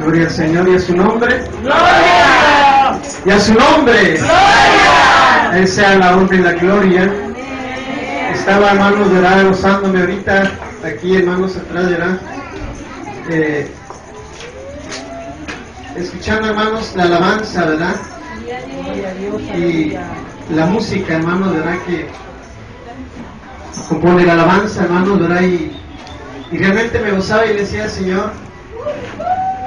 Gloria al Señor y a su nombre. ¡Gloria! Y a su nombre. ¡Gloria! A Él sea la honra y la gloria. Estaba, hermanos, ¿verdad? Gozándome ahorita, aquí, hermanos, atrás, ¿verdad? Escuchando, hermanos, la alabanza, ¿verdad? Y la música, hermanos, ¿verdad? Que compone la alabanza, hermanos, ¿verdad? Y realmente me gozaba y le decía al Señor,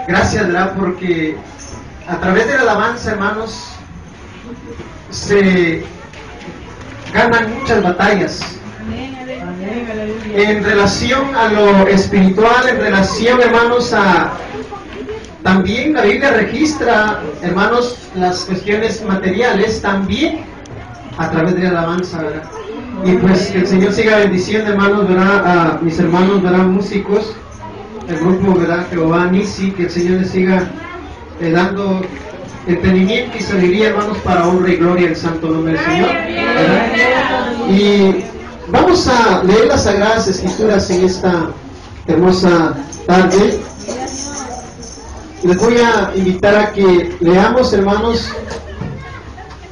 gracias, ¿verdad? Porque a través de la alabanza, hermanos, se ganan muchas batallas en relación a lo espiritual, en relación, hermanos, a también la Biblia registra, hermanos, las cuestiones materiales también a través de la alabanza, ¿verdad? Y pues que el Señor siga bendiciendo, hermanos, ¿verdad? A mis hermanos, ¿verdad? Músicos, el grupo, ¿verdad? Jehová Nisi, que el Señor les siga dando entendimiento y sabiduría, hermanos, para honra y gloria del santo nombre del Señor, ¿verdad? Y vamos a leer las Sagradas Escrituras en esta hermosa tarde. Les voy a invitar a que leamos, hermanos,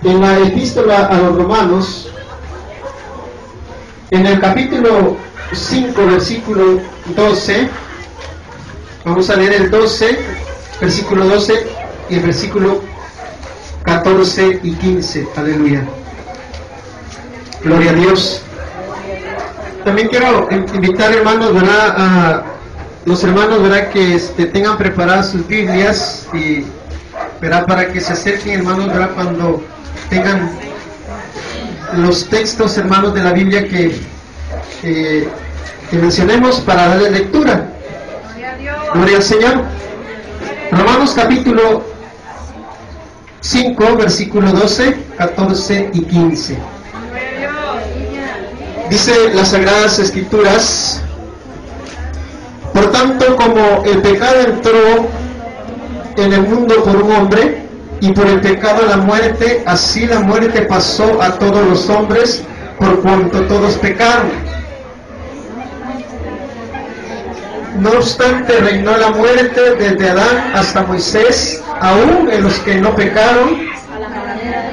en la epístola a los Romanos, en el capítulo 5, versículo 12. Vamos a leer el 12, versículo 12 y el versículo 14 y 15. Aleluya. Gloria a Dios. También quiero invitar, hermanos, ¿verdad? A los hermanos, ¿verdad? Que tengan preparadas sus Biblias y, ¿verdad? Para que se acerquen, hermanos, ¿verdad? Cuando tengan los textos, hermanos, de la Biblia que mencionemos para darle lectura. Gloria al Señor. Romanos capítulo 5, versículo 12, 14 y 15. Dice las Sagradas Escrituras: por tanto, como el pecado entró en el mundo por un hombre, y por el pecado la muerte, así la muerte pasó a todos los hombres, por cuanto todos pecaron. No obstante, reinó la muerte desde Adán hasta Moisés, aún en los que no pecaron,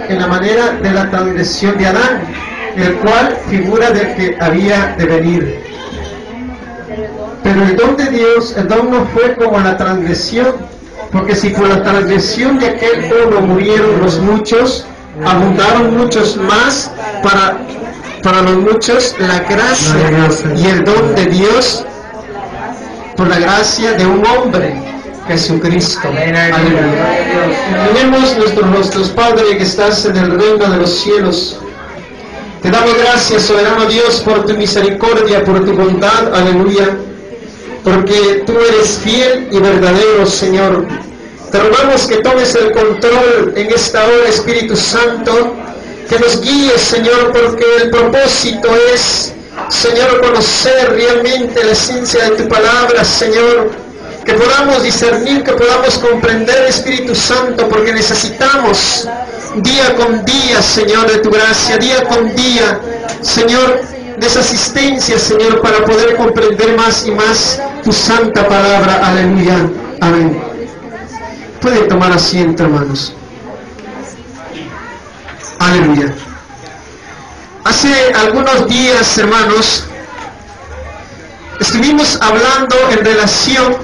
en la manera de la transgresión de Adán, el cual figura del que había de venir. Pero el don de Dios, el don no fue como la transgresión, porque si por la transgresión de aquel uno murieron los muchos, abundaron muchos más para los muchos la gracia y el don de Dios por la gracia de un hombre, Jesucristo. Aleluya. Tenemos nuestros rostros, Padre, que estás en el reino de los cielos. Te damos gracias, soberano Dios, por tu misericordia, por tu bondad, aleluya, porque tú eres fiel y verdadero, Señor. Te rogamos que tomes el control en esta hora, Espíritu Santo, que nos guíes, Señor, porque el propósito es, Señor, conocer realmente la esencia de tu palabra, Señor, que podamos discernir, que podamos comprender, Espíritu Santo, porque necesitamos día con día, Señor, de tu gracia, día con día, Señor, de esa asistencia, Señor, para poder comprender más y más tu santa palabra. Aleluya. Amén. Pueden tomar asiento, hermanos. Aleluya. Hace algunos días, hermanos, estuvimos hablando en relación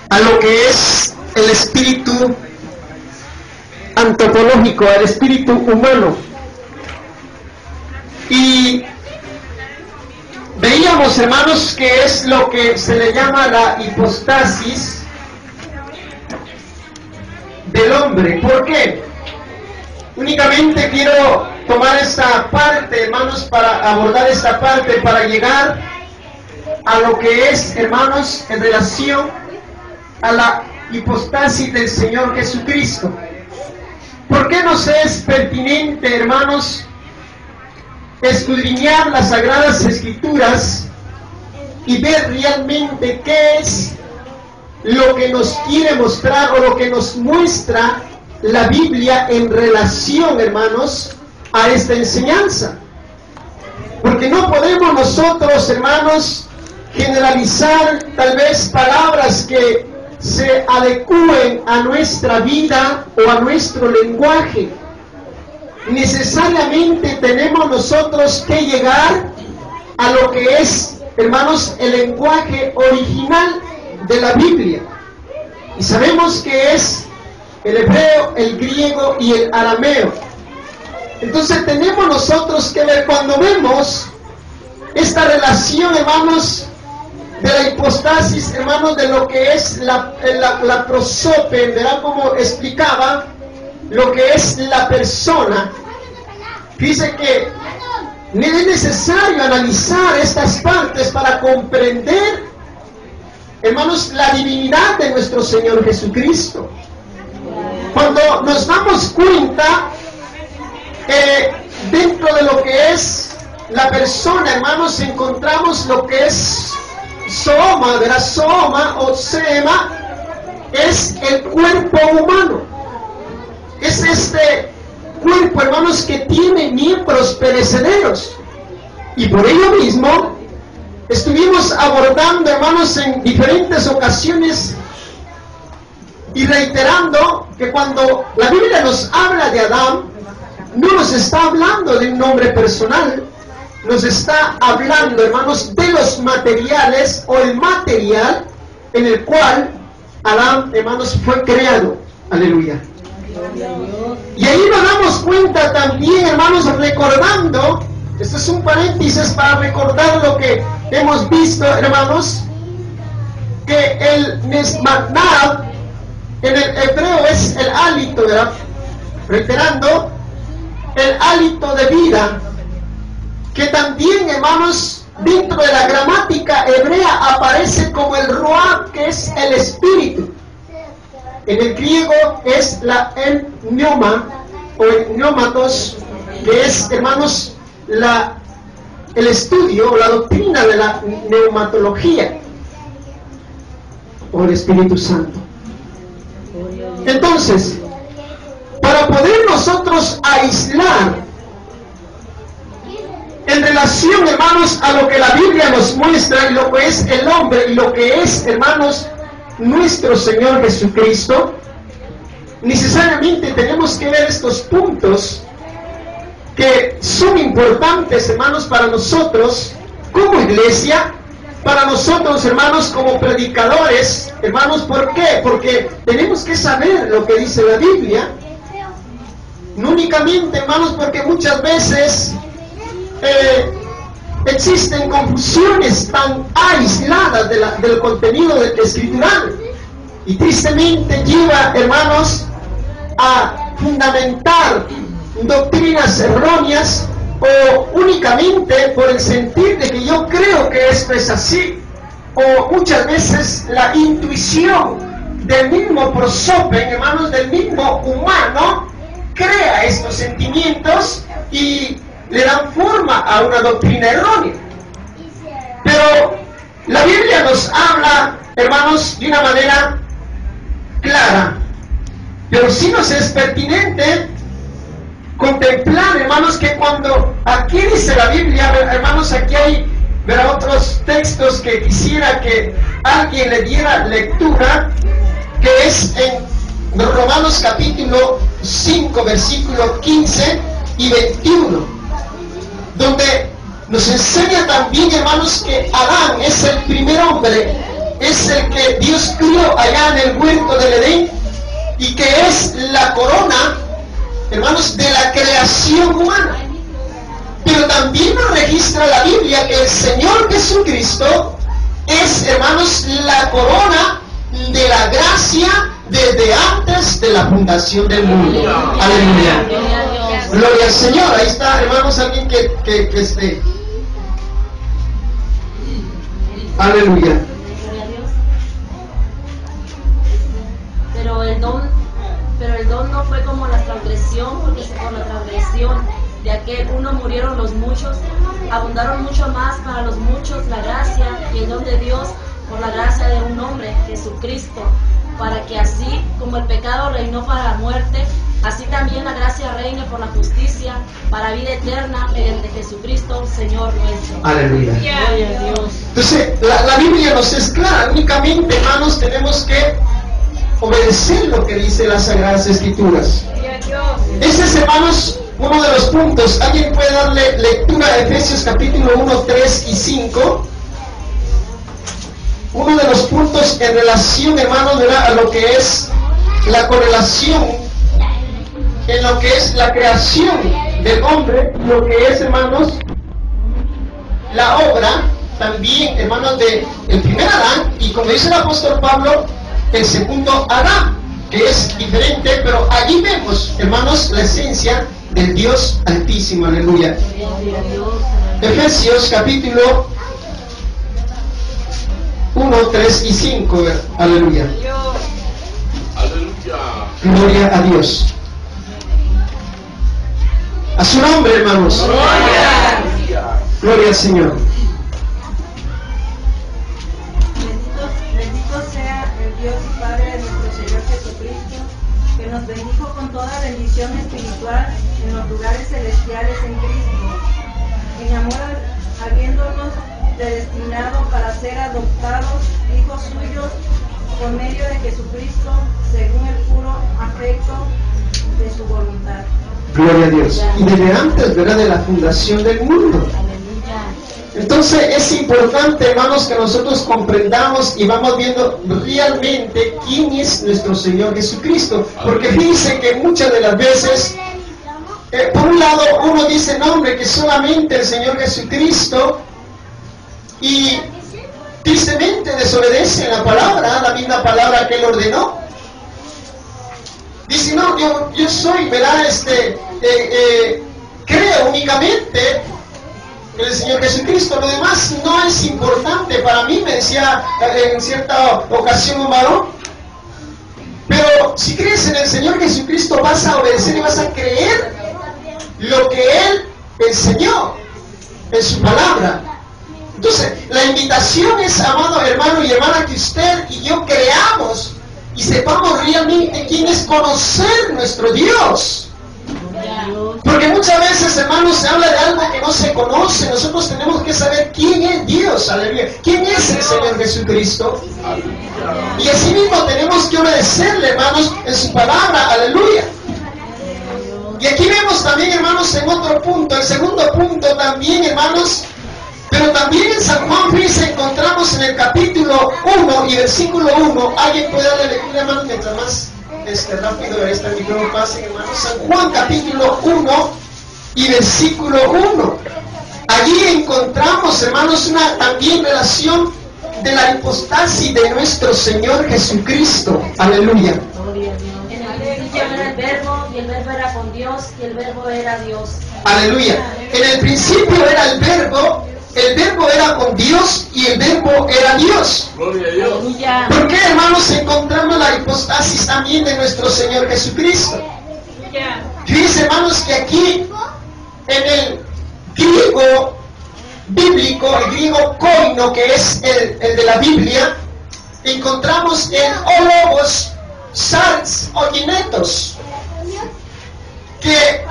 a lo que es el espíritu antropológico, el espíritu humano. Y veíamos, hermanos, que es lo que se le llama la hipostasis del hombre. ¿Por qué? Únicamente quiero tomar esta parte, hermanos, para abordar esta parte, para llegar a lo que es, hermanos, en relación a la hipostasis del Señor Jesucristo. ¿Por qué nos es pertinente, hermanos, escudriñar las Sagradas Escrituras y ver realmente qué es lo que nos quiere mostrar o lo que nos muestra la Biblia en relación, hermanos, a esta enseñanza? Porque no podemos nosotros, hermanos, generalizar tal vez palabras que se adecúen a nuestra vida o a nuestro lenguaje. Necesariamente tenemos nosotros que llegar a lo que es, hermanos, el lenguaje original de la Biblia. Y sabemos que es el hebreo, el griego y el arameo. Entonces tenemos nosotros que ver, cuando vemos esta relación, hermanos, de la hipostasis, hermanos, de lo que es la prosope, ¿verdad? Como explicaba, lo que es la persona. Dice que es necesario analizar estas partes para comprender, hermanos, la divinidad de nuestro Señor Jesucristo. Cuando nos damos cuenta, dentro de lo que es la persona, hermanos, encontramos lo que es Sooma, ¿verdad? Sooma o Sema es el cuerpo humano. Es este cuerpo, hermanos, que tiene miembros perecederos. Y por ello mismo estuvimos abordando, hermanos, en diferentes ocasiones y reiterando que cuando la Biblia nos habla de Adán, no nos está hablando de un nombre personal, nos está hablando, hermanos, de los materiales o el material en el cual Adán, hermanos, fue creado. Aleluya. Y ahí nos damos cuenta también, hermanos, recordando, este es un paréntesis para recordar lo que hemos visto, hermanos, que el Nesmatnab en el hebreo es el hálito, ¿verdad? Reiterando, el hálito de vida, que también, hermanos, dentro de la gramática hebrea aparece como el ruach, que es el espíritu. En el griego es el pneuma o el pneumatos, que es, hermanos, el estudio o la doctrina de la pneumatología o el Espíritu Santo. Entonces, para poder nosotros aislar en relación, hermanos, a lo que la Biblia nos muestra y lo que es el hombre y lo que es, hermanos, nuestro Señor Jesucristo, necesariamente tenemos que ver estos puntos que son importantes, hermanos, para nosotros como iglesia, para nosotros, hermanos, como predicadores, hermanos. ¿Por qué? Porque tenemos que saber lo que dice la Biblia, no únicamente, hermanos, porque muchas veces existen confusiones tan aisladas del contenido escritural, y tristemente lleva, hermanos, a fundamentar doctrinas erróneas, o únicamente por el sentir de que yo creo que esto es así, o muchas veces la intuición del mismo prosopen, hermanos, del mismo humano, crea estos sentimientos y le dan forma a una doctrina errónea. Pero la Biblia nos habla, hermanos, de una manera clara, pero sí nos es pertinente contemplar, hermanos, que cuando aquí dice la Biblia, hermanos, aquí hay, verá, otros textos que quisiera que alguien le diera lectura, que es en Romanos capítulo 5, versículo 15 y 21, donde nos enseña también, hermanos, que Adán es el primer hombre, es el que Dios crió allá en el huerto del Edén, y que es la corona, hermanos, de la creación humana. Pero también nos registra la Biblia que el Señor Jesucristo es, hermanos, la corona de la gracia desde antes de la fundación del mundo. Aleluya. Gloria al Señor. Ahí está, hermanos, alguien que esté. Aleluya. Pero el don no fue como la transgresión, porque por la transgresión de aquel uno murieron los muchos, abundaron mucho más para los muchos la gracia y el don de Dios por la gracia de un hombre, Jesucristo, para que así como el pecado reinó para la muerte, así también la gracia reine por la justicia para vida eterna mediante Jesucristo, Señor nuestro. Aleluya. Gloria a Dios. Entonces, la Biblia nos es clara, únicamente, hermanos, tenemos que obedecer lo que dice las Sagradas Escrituras. Ese es, hermanos, uno de los puntos. ¿Alguien puede darle lectura a Efesios capítulo 1, 3 y 5? Uno de los puntos en relación, hermanos, a lo que es la correlación en lo que es la creación del hombre, lo que es, hermanos, la obra también, hermanos, de el primer Adán, y como dice el apóstol Pablo, el segundo Adán, que es diferente, pero allí vemos, hermanos, la esencia del Dios Altísimo. Aleluya. Efesios capítulo 1, 3 y 5. Aleluya. Gloria a Dios. A su nombre, hermanos. Gloria al Señor. Bendito sea el Dios y Padre de nuestro Señor Jesucristo, que nos bendijo con toda bendición espiritual en los lugares celestiales en Cristo, en amor habiéndonos predestinado para ser adoptados hijos suyos por medio de Jesucristo, según el puro afecto de su voluntad. Gloria a Dios. Y desde antes, ¿verdad?, de la fundación del mundo. Entonces es importante, hermanos, que nosotros comprendamos y vamos viendo realmente quién es nuestro Señor Jesucristo. Porque fíjense que muchas de las veces, por un lado uno dice, no, hombre, que solamente el Señor Jesucristo, y tristemente desobedece la palabra, la misma palabra que Él ordenó. Dice, no, yo soy, ¿verdad? Creo únicamente en el Señor Jesucristo, lo demás no es importante para mí, me decía en cierta ocasión un varón. Pero si crees en el Señor Jesucristo, vas a obedecer y vas a creer lo que Él enseñó en su palabra. Entonces, la invitación es, amado hermano y hermana, que usted y yo creamos y sepamos realmente quién es, conocer nuestro Dios. Porque muchas veces, hermanos, se habla de algo que no se conoce. Nosotros tenemos que saber quién es Dios, aleluya. ¿Quién es el Señor Jesucristo? Y así mismo tenemos que obedecerle, hermanos, en su palabra, aleluya. Y aquí vemos también, hermanos, en otro punto, el segundo punto también, hermanos. Pero también en San Juan, fíjense, encontramos en el capítulo 1 y versículo 1, alguien puede darle lectura, hermanos, mientras más rápido está el micrófono, pasen, hermanos. San Juan capítulo 1 y versículo 1. Allí encontramos, hermanos, una también relación de la hipostasis de nuestro Señor Jesucristo. Aleluya. En el principio era el verbo, y el verbo era con Dios, y el verbo era Dios. Aleluya. En el principio era el verbo era con Dios y el verbo era Dios. Gloria a Dios. ¿Por qué, hermanos, encontramos la hipostasis también de nuestro Señor Jesucristo? Fíjense, hermanos, que aquí en el griego bíblico, el griego koino, que es el de la Biblia, encontramos el ologos sarx oginetos, que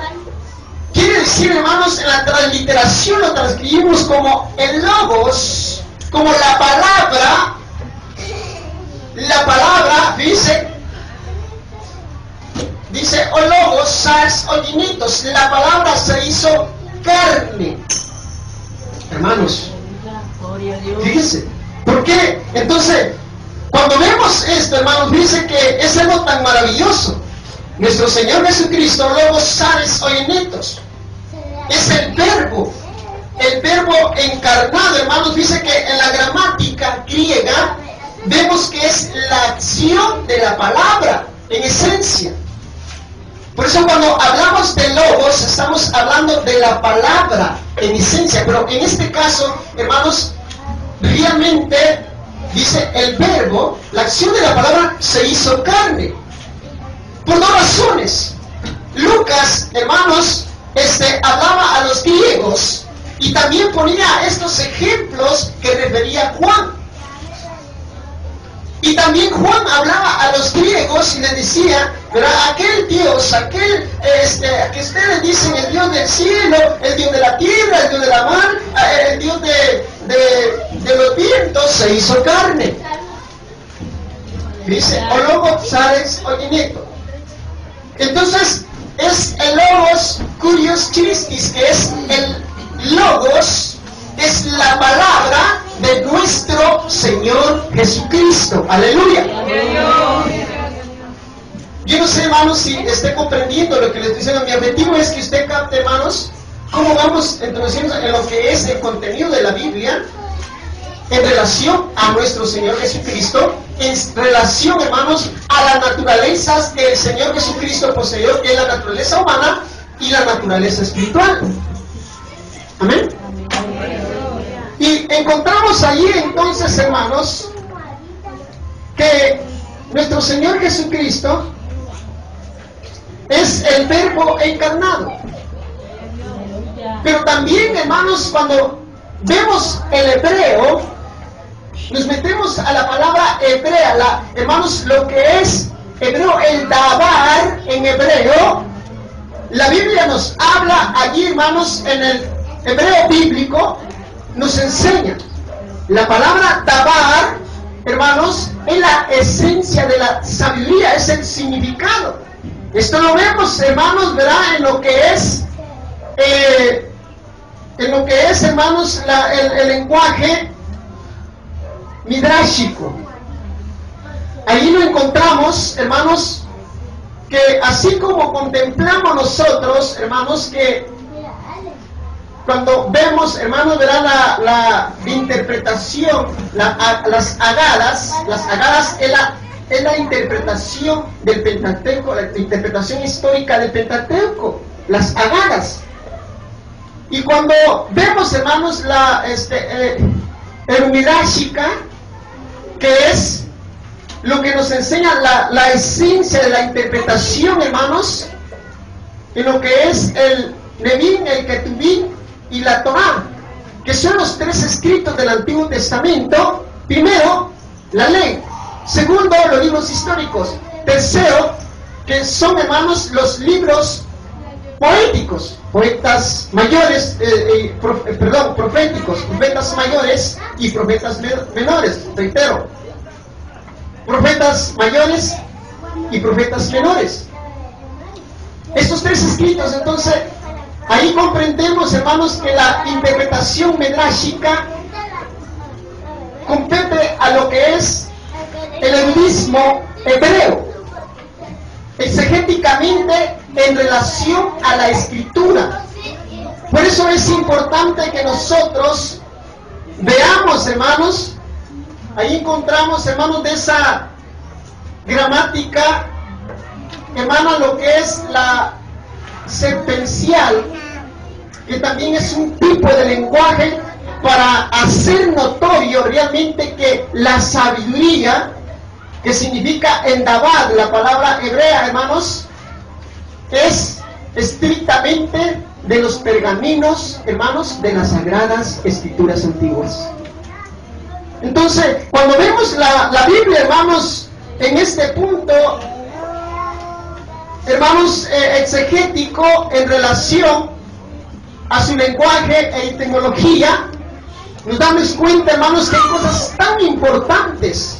quiere decir, hermanos, en la transliteración lo transcribimos como el logos, como la palabra, dice o logos, sarx oginitos, la palabra se hizo carne. Hermanos, fíjense, ¿por qué? Entonces, cuando vemos esto, hermanos, dice que es algo tan maravilloso. Nuestro Señor Jesucristo, logos, sarx oginitos, es el verbo encarnado, hermanos. Dice que en la gramática griega vemos que es la acción de la palabra en esencia. Por eso cuando hablamos de logos estamos hablando de la palabra en esencia, pero en este caso, hermanos, realmente dice el verbo, la acción de la palabra se hizo carne, por dos razones. Lucas, hermanos, hablaba a los griegos y también ponía estos ejemplos que refería Juan. Y también Juan hablaba a los griegos y les decía, ¿verdad? Aquel Dios, que ustedes dicen el Dios del cielo, el Dios de la tierra, el Dios de la mar, el Dios de los vientos, se hizo carne. Dice, o logos sales oyeneto. Entonces, es el logos curios Christis, que es el logos, es la palabra de nuestro Señor Jesucristo. Aleluya. Yo no sé, hermanos, si esté comprendiendo lo que les estoy diciendo. Mi objetivo es que usted capte, hermanos, cómo vamos introduciendo en lo que es el contenido de la Biblia en relación a nuestro Señor Jesucristo, en relación, hermanos, a las naturalezas que el Señor Jesucristo poseyó, que es la naturaleza humana y la naturaleza espiritual. Amén. Y encontramos allí entonces, hermanos, que nuestro Señor Jesucristo es el Verbo encarnado. Pero también, hermanos, cuando vemos el hebreo, nos metemos a la palabra hebrea, hermanos, lo que es hebreo, el dabar en hebreo. La Biblia nos habla allí, hermanos, en el hebreo bíblico, nos enseña. La palabra dabar, hermanos, es la esencia de la sabiduría, es el significado. Esto lo vemos, hermanos, ¿verdad? En lo que es, hermanos, el lenguaje midrashico. Ahí lo encontramos, hermanos, que así como contemplamos nosotros, hermanos, que cuando vemos, hermanos, verán la interpretación, las agadas es la interpretación del Pentateuco, la interpretación histórica del Pentateuco, las agadas. Y cuando vemos, hermanos, el Midrashica, que es lo que nos enseña la esencia de la interpretación, hermanos, en lo que es el Nevim, el Ketuvim y la Torá, que son los tres escritos del Antiguo Testamento. Primero, la ley. Segundo, los libros históricos. Tercero, que son, hermanos, los libros poéticos, poetas mayores, proféticos, profetas mayores y profetas menores. Reitero, profetas mayores y profetas menores. Estos tres escritos, entonces, ahí comprendemos, hermanos, que la interpretación medráshica compete a lo que es el erudismo hebreo, exegéticamente en relación a la escritura. Por eso es importante que nosotros veamos, hermanos, ahí encontramos, hermanos, de esa gramática, hermano, lo que es la secuencial, que también es un tipo de lenguaje para hacer notorio realmente que la sabiduría, que significa endabad, la palabra hebrea, hermanos, es estrictamente de los pergaminos, hermanos, de las sagradas escrituras antiguas. Entonces, cuando vemos la Biblia, hermanos, en este punto, hermanos, exegético en relación a su lenguaje e etimología, nos damos cuenta, hermanos, que hay cosas tan importantes,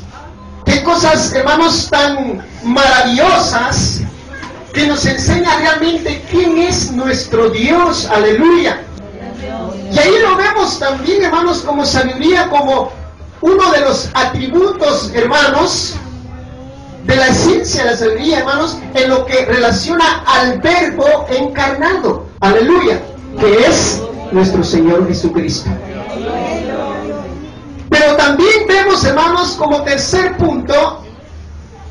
que hay cosas, hermanos, tan maravillosas, que nos enseña realmente quién es nuestro Dios. Aleluya. Y ahí lo vemos también, hermanos, como sabiduría, como uno de los atributos, hermanos, de la esencia de la sabiduría, hermanos, en lo que relaciona al Verbo encarnado. Aleluya. Que es nuestro Señor Jesucristo. Pero también vemos, hermanos, como tercer punto,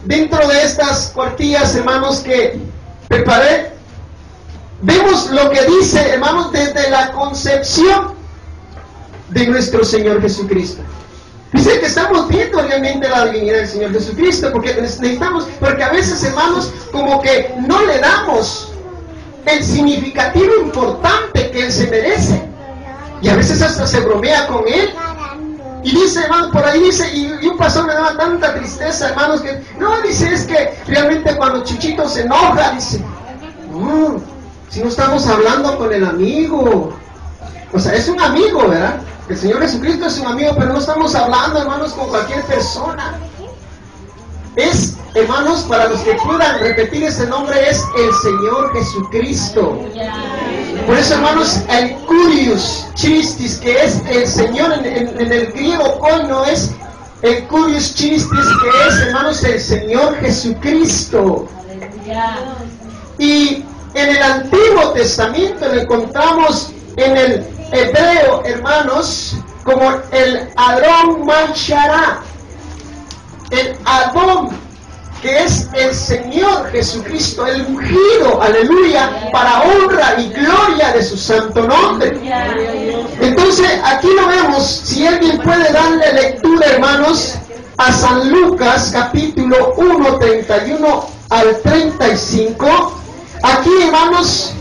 dentro de estas cuartillas, hermanos, que preparé, vemos lo que dice, hermanos, desde la concepción de nuestro Señor Jesucristo. Dice que estamos viendo realmente la divinidad del Señor Jesucristo, porque necesitamos, porque a veces, hermanos, como que no le damos el significativo importante que Él se merece, y a veces hasta se bromea con Él. Y dice, hermanos, por ahí dice, y un pastor me daba tanta tristeza, hermanos, que no, dice, es que realmente cuando Chuchito se enoja, dice, no, si no estamos hablando con el amigo, o sea, es un amigo, ¿verdad? El Señor Jesucristo es un amigo, pero no estamos hablando, hermanos, con cualquier persona. Es, hermanos, para los que puedan repetir ese nombre, es el Señor Jesucristo. Por eso, hermanos, el Kyrios Christis, que es el Señor en el griego koino, es el Kyrios Christis, que es, hermanos, el Señor Jesucristo. Y en el Antiguo Testamento lo encontramos en el hebreo, hermanos, como el Adón Manchará. El Adón, que es el Señor Jesucristo, el ungido, aleluya, para honra y gloria de su santo nombre. Entonces, aquí lo vemos, si alguien puede darle lectura, hermanos, a San Lucas, capítulo 1, 31 al 35. Aquí, hermanos,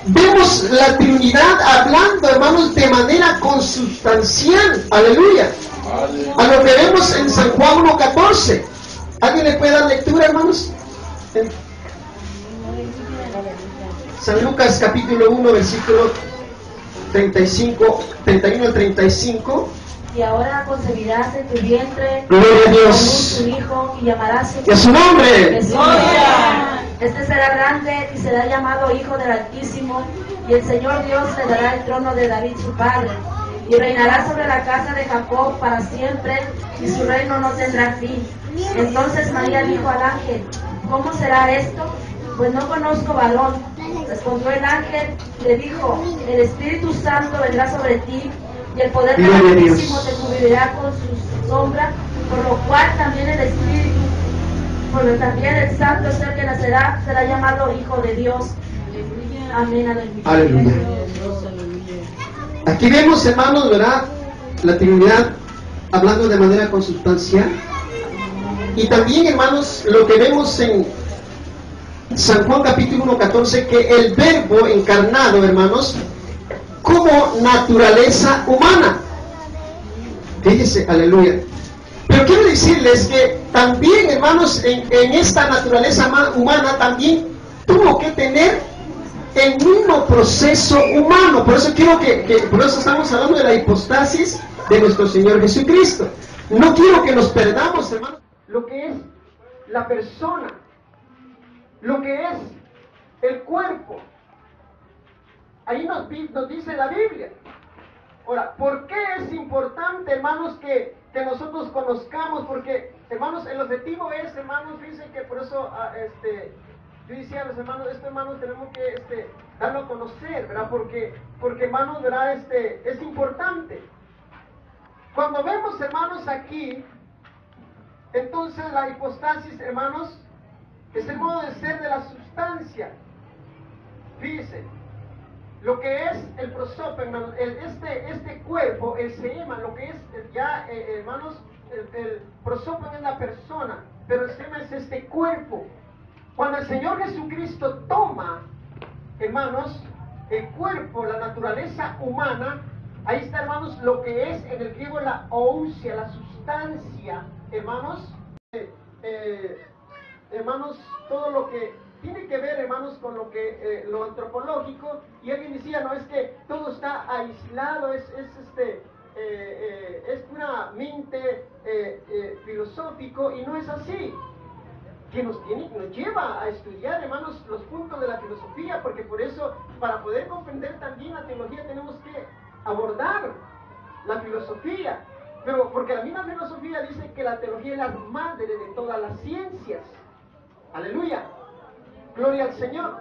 vemos la Trinidad hablando, hermanos, de manera consustancial, aleluya, a lo que vemos en San Juan 1:14. ¿Alguien le puede dar lectura, hermanos? San Lucas capítulo 1, versículo 31 al 35. Y ahora concebirás en tu vientre Gloria a Dios. tu hijo y llamarás ¡Y a su nombre! Jesús. Este será grande y será llamado Hijo del Altísimo, y el Señor Dios le dará el trono de David su padre, y reinará sobre la casa de Jacob para siempre, y su reino no tendrá fin. Entonces María dijo al ángel: ¿cómo será esto? Pues no conozco varón. Respondió el ángel y le dijo: el Espíritu Santo vendrá sobre ti, y el poder del Altísimo te cubrirá con su sombra, por lo cual también el Espíritu, por lo también el Santo ser que nacerá, será llamado Hijo de Dios. Amén, aleluya. Aleluya. Aquí vemos, hermanos, ¿verdad?, la Trinidad hablando de manera consustancial. Y también, hermanos, lo que vemos en San Juan capítulo 1:14, que el Verbo encarnado, hermanos, como naturaleza humana. Fíjese, aleluya. Pero quiero decirles que también, hermanos, en esta naturaleza humana también tuvo que tener el mismo proceso humano. Por eso quiero por eso estamos hablando de la hipostasis de nuestro Señor Jesucristo. No quiero que nos perdamos, hermanos, lo que es la persona, lo que es el cuerpo. Ahí nos dice la Biblia. Ahora, ¿por qué es importante, hermanos, que nosotros conozcamos? Porque, hermanos, el objetivo es, hermanos, dicen que por eso, yo decía a los hermanos, hermanos, tenemos que darlo a conocer, ¿verdad? Porque, hermanos, ¿verdad? Es importante. Cuando vemos, hermanos, aquí, entonces la hipostasis, hermanos, es el modo de ser de la sustancia. Fíjense, lo que es el prosopon, hermanos, este cuerpo, el sema, lo que es ya, hermanos, el prosopon es la persona, pero el sema es este cuerpo. Cuando el Señor Jesucristo toma, hermanos, el cuerpo, la naturaleza humana, ahí está, hermanos, lo que es en el griego la ousia, la sustancia, hermanos, hermanos, todo lo que tiene que ver, hermanos, con lo antropológico. Y alguien decía, no, es que todo está aislado, es puramente filosófico, y no es así. Que nos lleva a estudiar, hermanos, los puntos de la filosofía, porque por eso, para poder comprender también la teología, tenemos que abordar la filosofía. Pero porque la misma filosofía dice que la teología es la madre de todas las ciencias. Aleluya. Gloria al Señor.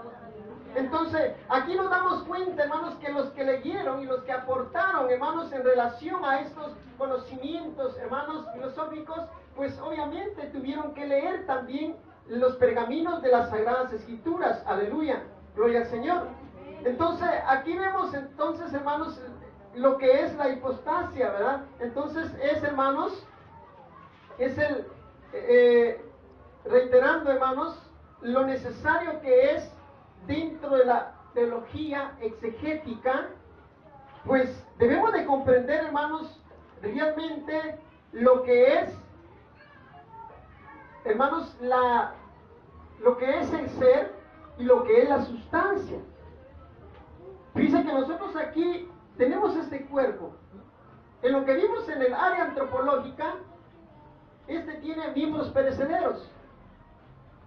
Entonces, aquí nos damos cuenta, hermanos, que los que leyeron y los que aportaron, hermanos, en relación a estos conocimientos, hermanos, filosóficos, pues obviamente tuvieron que leer también los pergaminos de las Sagradas Escrituras. Aleluya. Gloria al Señor. Entonces, aquí vemos, entonces, hermanos, lo que es la hipostasia, ¿verdad? Entonces, hermanos, es reiterando, hermanos, lo necesario que es dentro de la teología exegética, pues debemos de comprender, hermanos, realmente lo que es, hermanos, lo que es el ser y lo que es la sustancia. Dice que nosotros aquí tenemos este cuerpo. En lo que vimos en el área antropológica, este tiene miembros perecederos.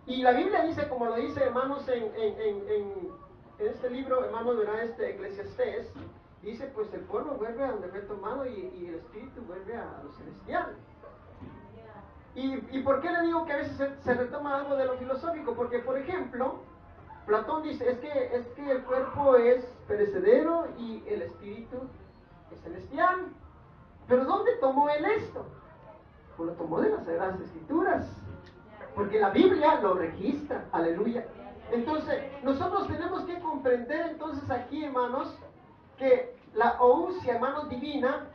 Y la Biblia dice, como lo dice, hermanos, en este libro, hermanos, verá Eclesiastés, dice, pues el polvo vuelve a donde fue tomado y el espíritu vuelve a lo celestial. ¿Y por qué le digo que a veces se retoma algo de lo filosófico? Porque, por ejemplo, Platón dice, es que el cuerpo es perecedero y el espíritu es celestial. ¿Pero dónde tomó él esto? Pues lo tomó de las Sagradas Escrituras. Porque la Biblia lo registra, aleluya. Entonces, nosotros tenemos que comprender entonces aquí, hermanos, que la ousia, hermanos, divina,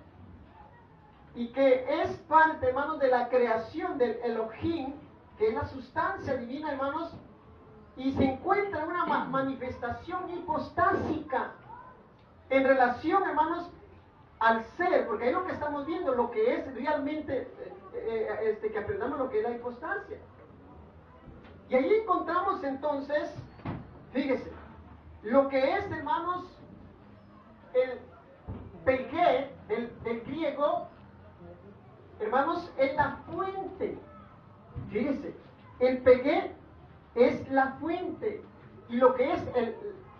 y que es parte, hermanos, de la creación del Elohim, que es la sustancia divina, hermanos, y se encuentra en una manifestación hipostásica en relación, hermanos, al ser, porque ahí lo que estamos viendo, lo que es realmente, que aprendamos lo que es la hipostasia. Y ahí encontramos entonces, fíjese, lo que es, hermanos, el pegé del griego, hermanos, es la fuente. Fíjese, el pegé es la fuente. Y lo que es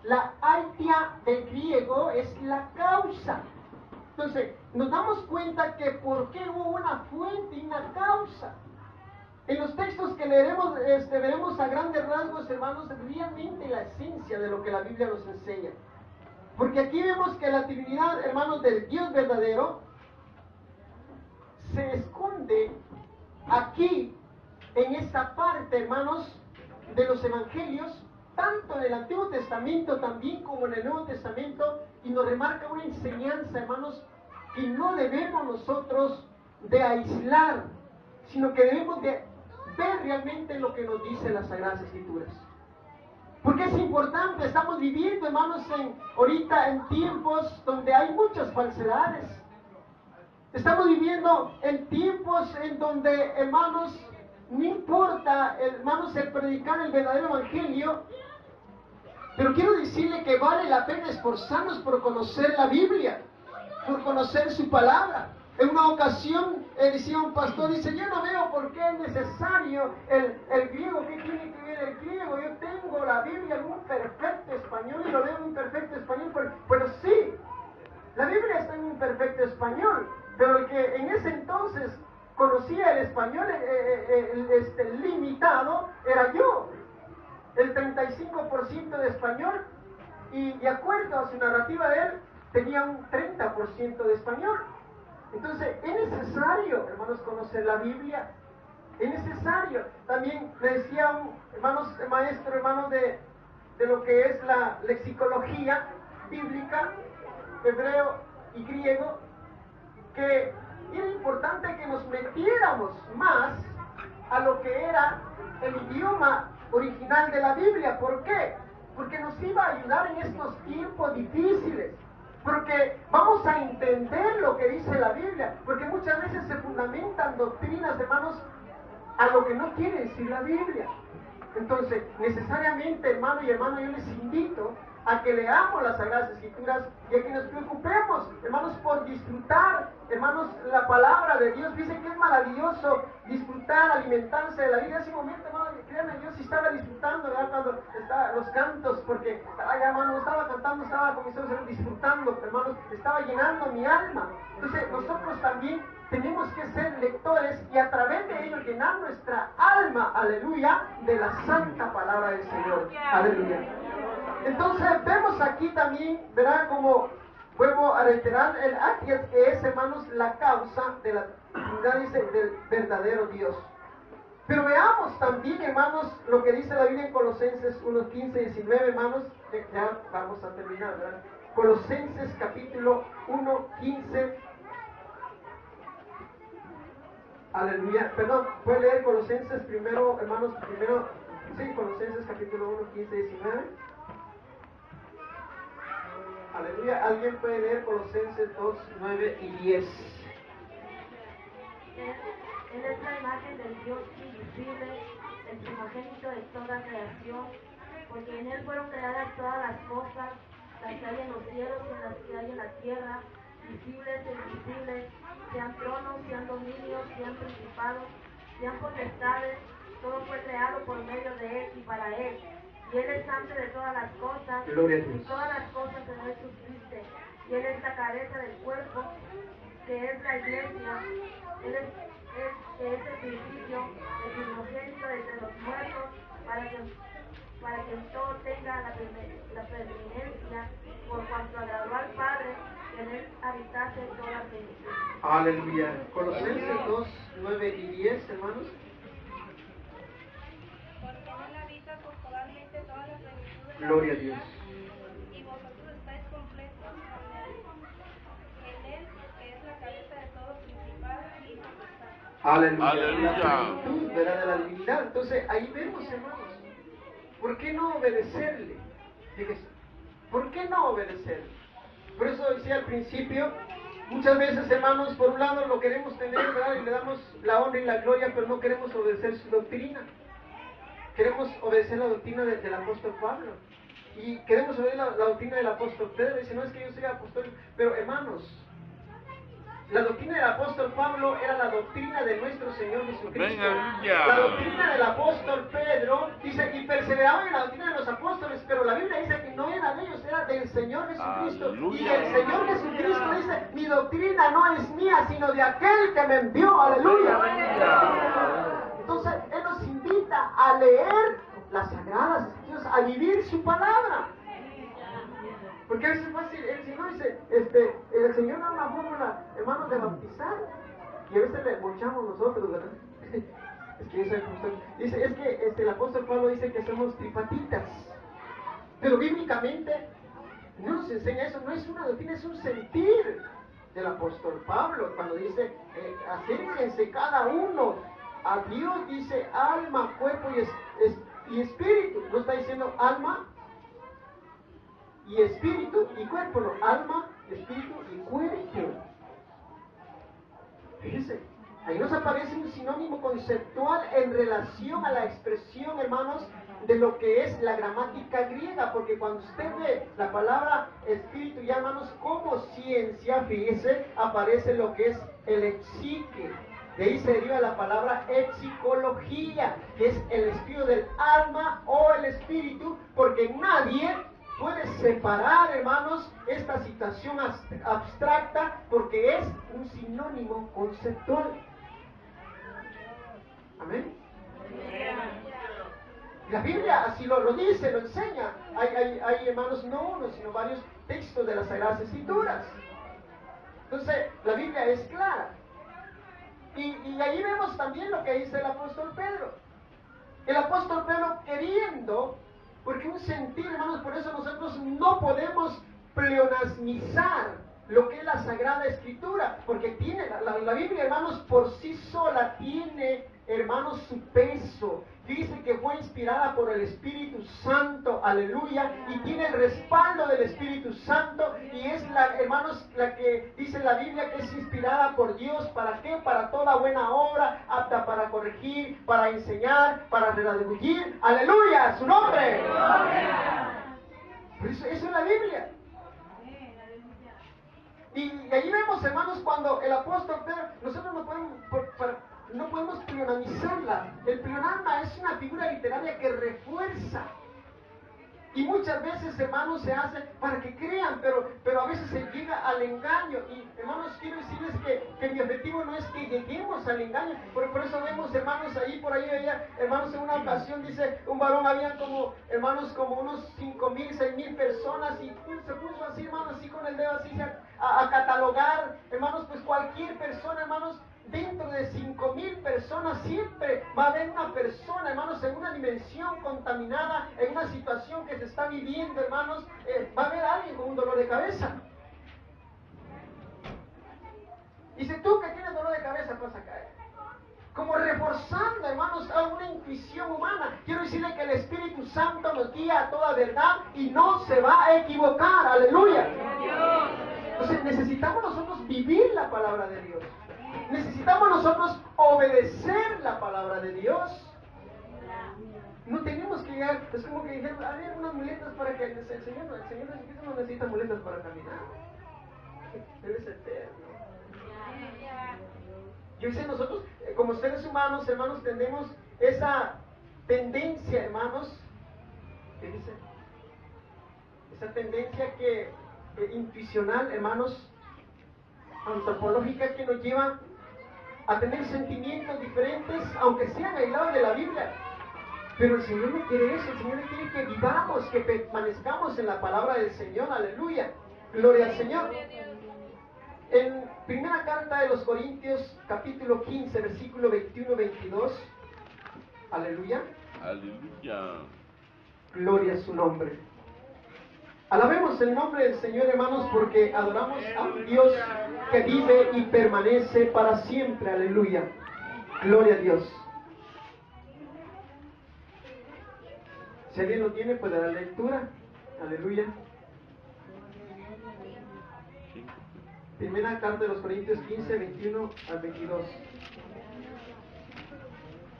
la aitia del griego es la causa. Entonces, nos damos cuenta que por qué hubo una fuente y una causa. En los textos que leeremos, veremos a grandes rasgos, hermanos, realmente la esencia de lo que la Biblia nos enseña. Porque aquí vemos que la Trinidad, hermanos, del Dios verdadero, se esconde aquí, en esta parte, hermanos, de los Evangelios, tanto en el Antiguo Testamento también como en el Nuevo Testamento, y nos remarca una enseñanza, hermanos, que no debemos nosotros de aislar, sino que debemos de ver realmente lo que nos dice las Sagradas Escrituras. Porque es importante, estamos viviendo, hermanos, ahorita en tiempos donde hay muchas falsedades. Estamos viviendo en tiempos en donde, hermanos, no importa, hermanos, el predicar el verdadero evangelio, pero quiero decirle que vale la pena esforzarnos por conocer la Biblia, por conocer su palabra. En una ocasión decía un pastor, dice, yo no veo por qué es necesario el griego. ¿Qué tiene que ver el griego? Yo tengo la Biblia en un perfecto español y lo leo en un perfecto español. Pero sí, la Biblia está en un perfecto español, pero el que en ese entonces conocía el español limitado era yo. El 35% de español, y de acuerdo a su narrativa de él, tenía un 30% de español. Entonces, es necesario, hermanos, conocer la Biblia. Es necesario. También le decía un maestro, hermanos, de lo que es la lexicología bíblica, hebreo y griego, que era importante que nos metiéramos más a lo que era el idioma original de la Biblia. ¿Por qué? Porque nos iba a ayudar en estos tiempos difíciles. Porque vamos a entender lo que dice la Biblia, porque muchas veces se fundamentan doctrinas, hermanos, a lo que no quiere decir la Biblia. Entonces, necesariamente, hermano y hermana, yo les invito a que leamos las Sagradas Escrituras y a que nos preocupemos, hermanos, por disfrutar, hermanos, la palabra de Dios. Dicen que es maravilloso disfrutar, alimentarse de la vida. Ese momento, hermano, créanme, yo sí estaba disfrutando, ¿verdad? Cuando estaba los cantos, porque estaba ya, hermano, estaba cantando, estaba con mis ojos disfrutando, hermanos, estaba llenando mi alma. Entonces, nosotros también tenemos que ser lectores y a través de ello llenar nuestra alma, aleluya, de la santa palabra del Señor, aleluya. Entonces vemos aquí también, verá, como vuelvo a reiterar, el Aquias, que es, hermanos, la causa de la Trinidad, dice, del verdadero Dios. Pero veamos también, hermanos, lo que dice la Biblia en Colosenses 1, 15 y 19, hermanos, ya vamos a terminar, ¿verdad? Colosenses capítulo 1, 15. Aleluya, perdón, ¿puede leer Colosenses primero, hermanos, primero? Sí, Colosenses capítulo 1, 15 y 19. Aleluya, ¿alguien puede leer Colosenses 2, 9 y 10? Él es la imagen del Dios invisible, el primogénito de toda creación, porque en Él fueron creadas todas las cosas, las que hay en los cielos y las que hay en la tierra, visibles e invisibles, sean tronos, sean dominios, sean principados, sean potestades, todo fue creado por medio de Él y para Él. Y Él es antes de todas las cosas, Gloria a Dios. y todas las cosas en Él subsisten. Y Él es la cabeza del cuerpo, que es la iglesia. Él es el principio, el primogénito de entre los muertos, para que en todo tenga la preeminencia, por cuanto agradó al Padre que en Él habitase toda la plenitud. Aleluya. Colosenses 2, 9 y 10, hermanos. Porque en él habita corporalmente toda la plenitud de la Gloria a deidad, Dios. y vosotros estáis completos en él, que es la cabeza de todo principal y potestad. Aleluya. Aleluya. La plenitud, ¿verdad? De la divinidad. Entonces, ahí vemos, hermanos. ¿Por qué no obedecerle? Fíjese. ¿Por qué no obedecerle? Por eso decía al principio, muchas veces, hermanos, por un lado lo queremos tener, ¿verdad? Y le damos la honra y la gloria, pero no queremos obedecer su doctrina. Queremos obedecer la doctrina del apóstol Pablo. Y queremos obedecer la doctrina del apóstol Pedro. Dice, no es que yo sea apóstol, pero hermanos, la doctrina del apóstol Pablo era la doctrina de nuestro Señor Jesucristo. Venga, ya. La doctrina del apóstol Pedro dice, y perseveraban en la doctrina de los apóstoles, pero la Biblia dice que no era de ellos, era del Señor Jesucristo. Aleluya. Y el Señor Jesucristo dice, mi doctrina no es mía, sino de aquel que me envió. Aleluya. Entonces, Él nos invita a leer las Sagradas Escrituras, a vivir su palabra. Porque a veces es fácil, el Señor dice, el Señor da una fórmula, hermanos, de bautizar. Y a veces le mochamos nosotros, ¿verdad? Es que yo soy pastor. Dice, es que el apóstol Pablo dice que somos tripatitas. Pero bíblicamente no nos enseña eso, no es una doctrina, es un sentir del apóstol Pablo. Cuando dice, acérquense cada uno a Dios, dice alma, cuerpo y espíritu. No está diciendo alma y espíritu y cuerpo, no, alma, espíritu y cuerpo. Fíjese, ahí nos aparece un sinónimo conceptual en relación a la expresión, hermanos, de lo que es la gramática griega, porque cuando usted ve la palabra espíritu, ya hermanos, como ciencia, fíjese, aparece lo que es el psique. De ahí se deriva la palabra psicología, que es el estudio del alma o el espíritu, porque nadie puede separar, hermanos, esta situación abstracta, porque es un sinónimo conceptual. Amén. La Biblia así lo dice, lo enseña. Hay, hermanos, no uno, sino varios textos de las Sagradas Escrituras. Entonces, la Biblia es clara. Y ahí vemos también lo que dice el apóstol Pedro. El apóstol Pedro queriendo, porque un sentir, hermanos, por eso nosotros no podemos pleonasmizar lo que es la Sagrada Escritura, porque tiene, la Biblia, hermanos, por sí sola tiene, hermanos, su peso. Dice que fue inspirada por el Espíritu Santo, aleluya, y tiene el respaldo del Espíritu Santo, y es la, hermanos, la que dice la Biblia que es inspirada por Dios. ¿Para qué? Para toda buena obra, apta para corregir, para enseñar, para redarguir, aleluya, su nombre. Por eso es la Biblia. Y allí vemos, hermanos, cuando el apóstol Pedro, nosotros no podemos pleonamizarla. El pleonasma es una figura literaria que refuerza. Y muchas veces, hermanos, se hace para que crean, pero a veces se llega al engaño. Y, hermanos, quiero decirles que mi objetivo no es que lleguemos al engaño. Por eso vemos, hermanos, ahí por ahí, hermanos, en una ocasión dice un varón, habían como, hermanos, como unos 5,000, 6,000 personas, y se puso así, hermanos, así con el dedo, así a catalogar, hermanos, pues cualquier persona, hermanos. Dentro de 5,000 personas siempre va a haber una persona, hermanos, en una dimensión contaminada, en una situación que se está viviendo, hermanos, va a haber alguien con un dolor de cabeza. Y si tú que tienes dolor de cabeza vas a caer. Como reforzando, hermanos, alguna intuición humana. Quiero decirle que el Espíritu Santo nos guía a toda verdad y no se va a equivocar, aleluya. Entonces necesitamos nosotros vivir la palabra de Dios. Necesitamos nosotros obedecer la palabra de Dios. No tenemos que llegar, es como que dijeron, había unas muletas para que el Señor Jesucristo no necesita muletas para caminar. Él es eterno. Yo sé, nosotros, como seres humanos, hermanos, tenemos esa tendencia, hermanos, ¿qué dice? Esa tendencia intuicional, hermanos, antropológica, que nos lleva a tener sentimientos diferentes, aunque sean aislados de la Biblia. Pero el Señor no quiere eso. El Señor quiere que vivamos, que permanezcamos en la palabra del Señor. Aleluya, gloria al Señor. En primera carta de los Corintios, capítulo 15, versículo 21-22, aleluya, Aleluya. gloria a su nombre. Alabemos el nombre del Señor, hermanos, porque adoramos a un Dios que vive y permanece para siempre. Aleluya. Gloria a Dios. Si alguien lo tiene, puede dar lectura. Aleluya. Primera carta de los Corintios 15, 21 al 22.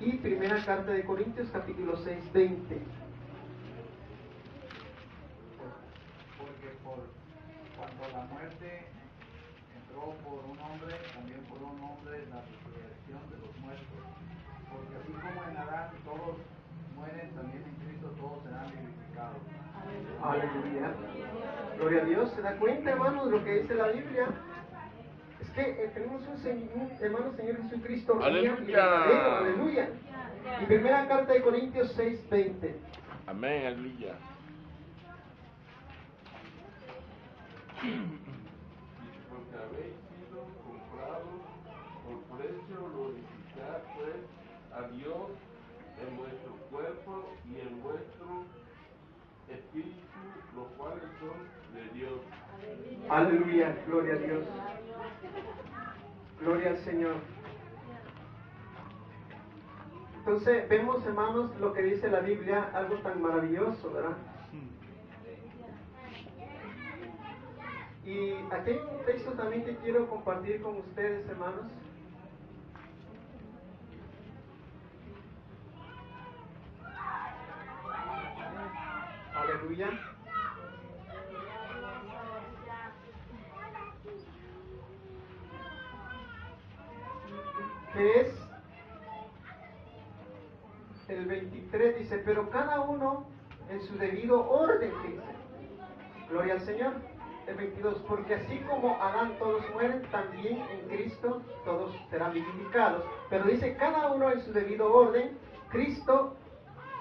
Y primera carta de Corintios, capítulo 6, 20. Cuando la muerte entró por un hombre, también por un hombre la resurrección de los muertos. Porque así como en Adán todos mueren, también en Cristo todos serán vivificados. Aleluya. Gloria a Dios. ¿Se da cuenta, hermanos, lo que dice la Biblia? Es que tenemos un hermano Señor Jesucristo. Aleluya. Aleluya. Y primera carta de Corintios 6, 20. Amén, aleluya. Porque habéis sido comprados por precio, glorificad pues a Dios en vuestro cuerpo y en vuestro espíritu, los cuales son de Dios. Aleluya, gloria a Dios. Gloria al Señor. Entonces vemos, hermanos, lo que dice la Biblia, algo tan maravilloso, ¿verdad? Y aquí hay un texto también que quiero compartir con ustedes, hermanos. Aleluya. Que es el 23, dice, pero cada uno en su debido orden, dice. Gloria al Señor. El 22, porque así como Adán todos mueren, también en Cristo todos serán vivificados. Pero dice, cada uno en su debido orden, Cristo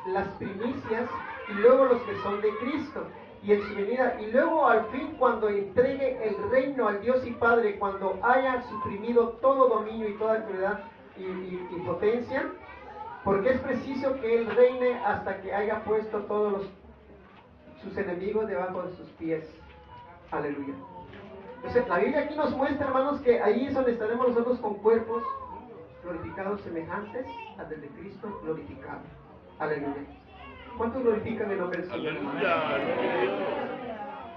las primicias, y luego los que son de Cristo, y en su venida, y luego al fin cuando entregue el reino al Dios y Padre, cuando haya suprimido todo dominio y toda autoridad y potencia, porque es preciso que Él reine hasta que haya puesto todos sus enemigos debajo de sus pies. Aleluya. Entonces, la Biblia aquí nos muestra, hermanos, que ahí es donde estaremos nosotros con cuerpos glorificados semejantes al del de Cristo glorificado. Aleluya. ¿Cuántos glorifican el nombre del Señor?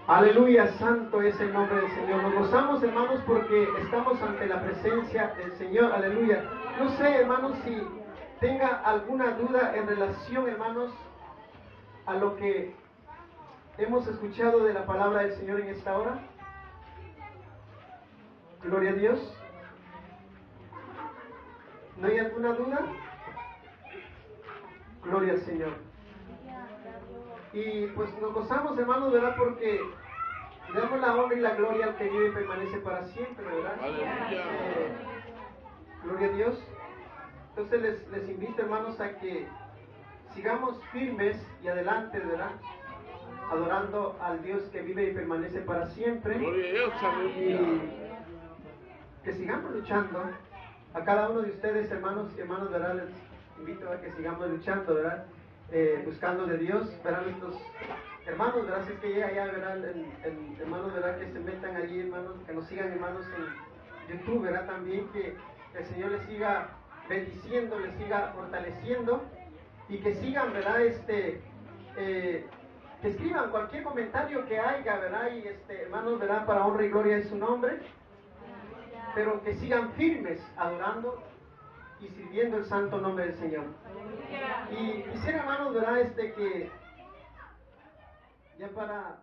Aleluya, santo es el nombre del Señor. Nos gozamos, hermanos, porque estamos ante la presencia del Señor. Aleluya. No sé, hermanos, si tenga alguna duda en relación, hermanos, a lo que hemos escuchado de la palabra del Señor en esta hora. Gloria a Dios. ¿No hay alguna duda? Gloria al Señor. Y pues nos gozamos, hermanos, ¿verdad? Porque le damos la honra y la gloria al que vive y permanece para siempre, ¿verdad? Gloria a Dios. Entonces les invito, hermanos, a que sigamos firmes y adelante, ¿verdad? Adorando al Dios que vive y permanece para siempre. Gloria a Dios, aleluya. Y que sigamos luchando. A cada uno de ustedes, hermanos y hermanas, ¿verdad? Les invito a que sigamos luchando, ¿verdad? Buscando de Dios, ¿verdad? Nuestros hermanos, ¿verdad? Si es que llega allá, ¿verdad? Hermanos, ¿verdad? Que se metan allí, hermanos, que nos sigan, hermanos, en YouTube, ¿verdad? También que el Señor les siga bendiciendo, les siga fortaleciendo y que sigan, ¿verdad? Que escriban cualquier comentario que haya, ¿verdad? Y hermanos, ¿verdad? Para honra y gloria de su nombre, pero que sigan firmes adorando y sirviendo el santo nombre del Señor. Y quisiera, hermanos, ¿verdad? Que ya para